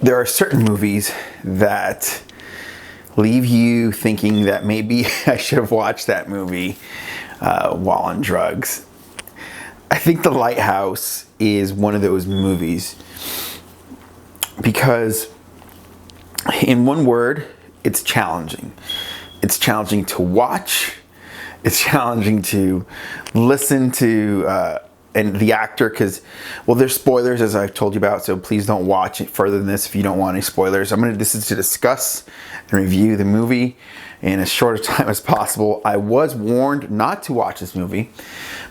there are certain movies that leave you thinking that maybe I should have watched that movie while on drugs. I think The Lighthouse is one of those movies because, in one word, it's challenging. It's challenging to watch. It's challenging to listen to, and the actor, because, well, there's spoilers, as I've told you about, so please don't watch it further than this if you don't want any spoilers. This is to discuss and review the movie in as short a time as possible. I was warned not to watch this movie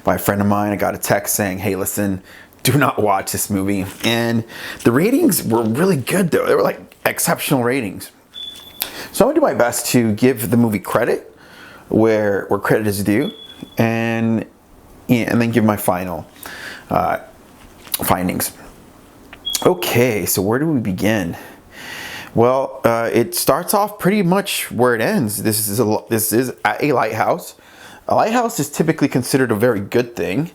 by a friend of mine. I got a text saying, hey, listen, do not watch this movie. And the ratings were really good, though. They were like exceptional ratings. So I'm gonna do my best to give the movie credit where credit is due, and then give my final findings. Okay, so where do we begin? Well, it starts off pretty much where it ends. This is at a lighthouse. A lighthouse is typically considered a very good thing,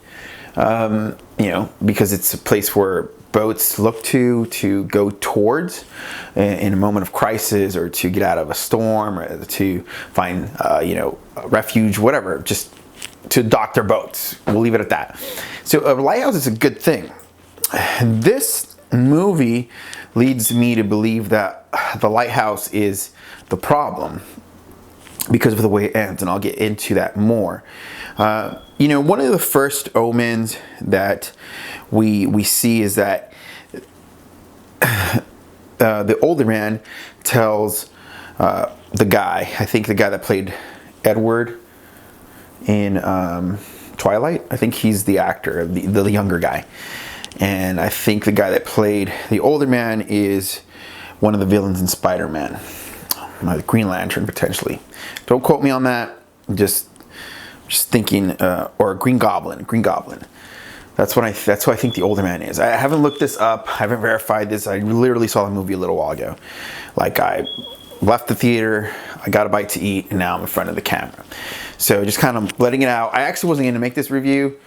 because it's a place where boats look to go towards in a moment of crisis, or to get out of a storm, or to find refuge, whatever, just to dock their boats. We'll leave it at that. So a lighthouse is a good thing. This movie leads me to believe that the lighthouse is the problem because of the way it ends, and I'll get into that more. One of the first omens that we see is that the older man tells the guy, I think the guy that played Edward in Twilight, I think he's the actor, the younger guy. And I think the guy that played the older man is one of the villains in Spider-Man. Green Lantern, potentially. Don't quote me on that. Just thinking, or Green Goblin. That's who I think the older man is. I haven't looked this up. I haven't verified this. I literally saw the movie a little while ago. Like, I left the theater, I got a bite to eat, and now I'm in front of the camera. So just kind of letting it out. I actually wasn't going to make this review,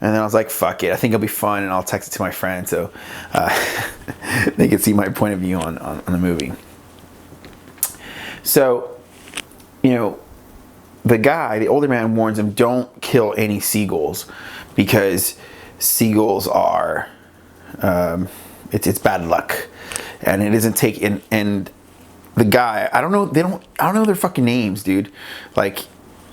and then I was like, fuck it, I think it'll be fun, and I'll text it to my friend so they can see my point of view on the movie. So, the older man warns him, don't kill any seagulls, because seagulls are, it's bad luck, and it isn't taken. And the guy, I don't know their fucking names, dude. Like,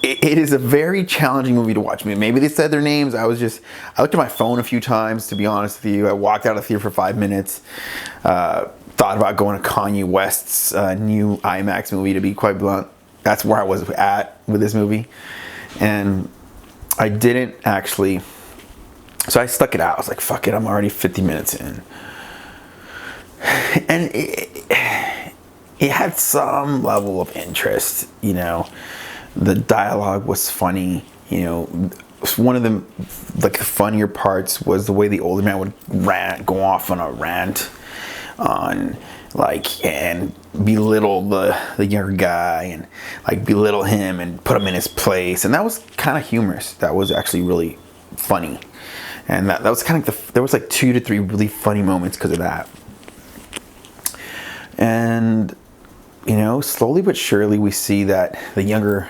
it is a very challenging movie to watch. Maybe they said their names. I looked at my phone a few times, to be honest with you. I walked out of the theater for 5 minutes. Thought about going to Kanye West's new IMAX movie, to be quite blunt. That's where I was at with this movie. And I didn't actually. So I stuck it out. I was like, fuck it, I'm already 50 minutes in. And it had some level of interest, The dialogue was funny, One of the funnier parts was the way the older man would go off on a rant on, and belittle the younger guy, and belittle him and put him in his place, and that was kind of humorous. That was actually really funny, and that was kind of there was 2 to 3 really funny moments because of that. And slowly but surely we see that the younger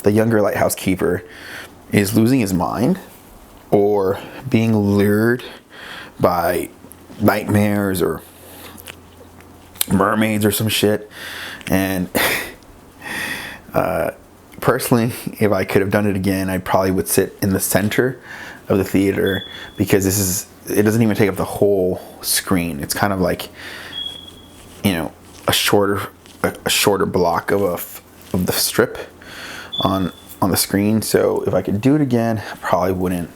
lighthouse keeper is losing his mind, or being lured by nightmares or mermaids or some shit. And personally, if I could have done it again, I probably would sit in the center of the theater, because it doesn't even take up the whole screen. It's kind of like, a shorter block of the strip on the screen. So if I could do it again, I probably wouldn't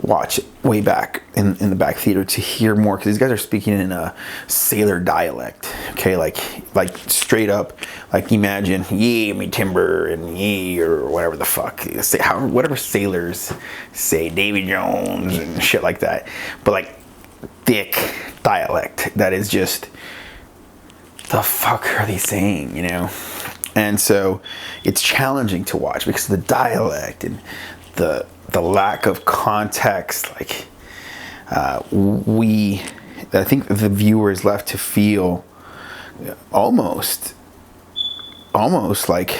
watch it way back in the back theater to hear more, because these guys are speaking in a sailor dialect. Okay, like straight up, imagine ye me timber and ye, or whatever the fuck, whatever sailors say, Davy Jones and shit like that, but thick dialect that is just, the fuck are they saying, And so it's challenging to watch because of the dialect and the lack of context. We I think the viewer is left to feel almost like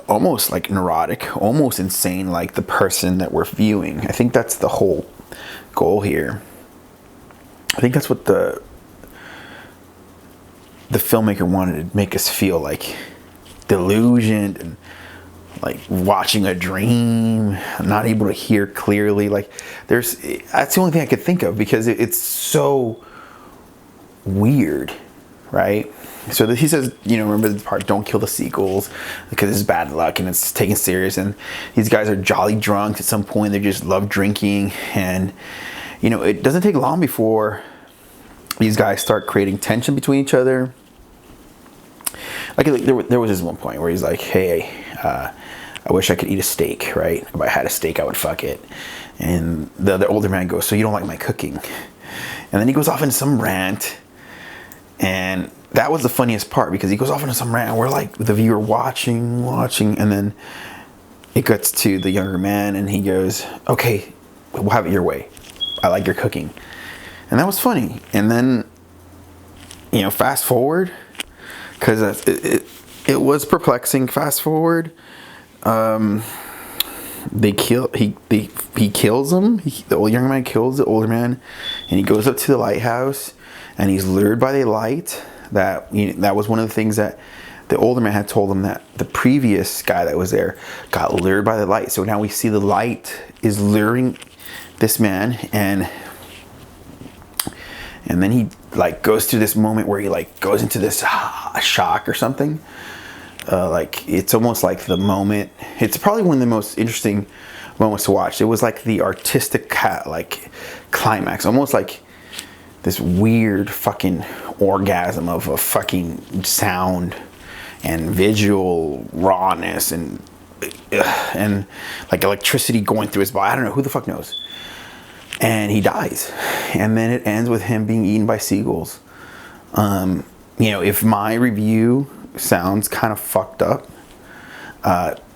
almost like neurotic, almost insane, like the person that we're viewing. I think that's the whole goal here. I think that's what the filmmaker wanted to make us feel, like delusioned and like watching a dream, not able to hear clearly. Like that's the only thing I could think of, because it's so weird, right? So he says, remember the part, don't kill the seagulls because it's bad luck and it's taken serious. And these guys are jolly drunk at some point. They just love drinking. And, it doesn't take long before these guys start creating tension between each other. Like there was this one point where he's like, hey, I wish I could eat a steak, right? If I had a steak, I would fuck it. And the other older man goes, so you don't like my cooking? And then he goes off into some rant. And that was the funniest part, because he goes off into some rant, and we're like, the viewer watching, and then it gets to the younger man, and he goes, okay, we'll have it your way. I like your cooking. And that was funny. And then, fast forward, because it was perplexing. Fast forward, he kills him. The old younger man kills the older man, and he goes up to the lighthouse, and he's lured by the light. That was one of the things that the older man had told him, that the previous guy that was there got lured by the light. So now we see the light is luring this man, and then he like goes through this moment where he like goes into this shock or something. Like it's almost like the moment. It's probably one of the most interesting moments to watch. It was like the artistic climax, almost like this weird fucking orgasm of a fucking sound and visual rawness and like electricity going through his body. I don't know, who the fuck knows. And he dies, and then it ends with him being eaten by seagulls. If my review sounds kind of fucked up,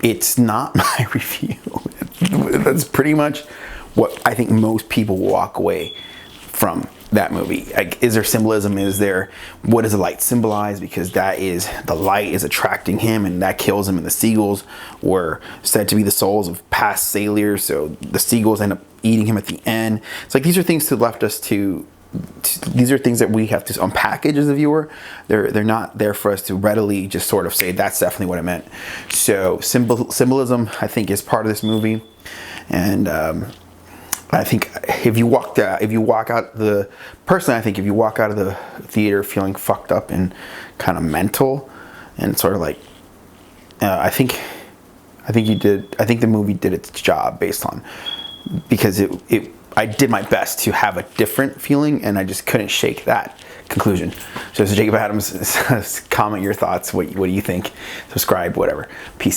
it's not my review. That's pretty much what I think most people walk away from that movie. Like, is there symbolism? What does the light symbolize? Because the light is attracting him, and that kills him. And the seagulls were said to be the souls of past sailors, so the seagulls end up eating him at the end. It's like, these are things these are things that we have to unpackage as a viewer. They're not there for us to readily just sort of say that's definitely what it meant. So symbolism, I think, is part of this movie. And I think if you walk out of the theater feeling fucked up and kind of mental and sort of like, I think the movie did its job because I did my best to have a different feeling, and I just couldn't shake that conclusion. So this is Jacob Adams. Comment your thoughts. What do you think? Subscribe, whatever. Peace.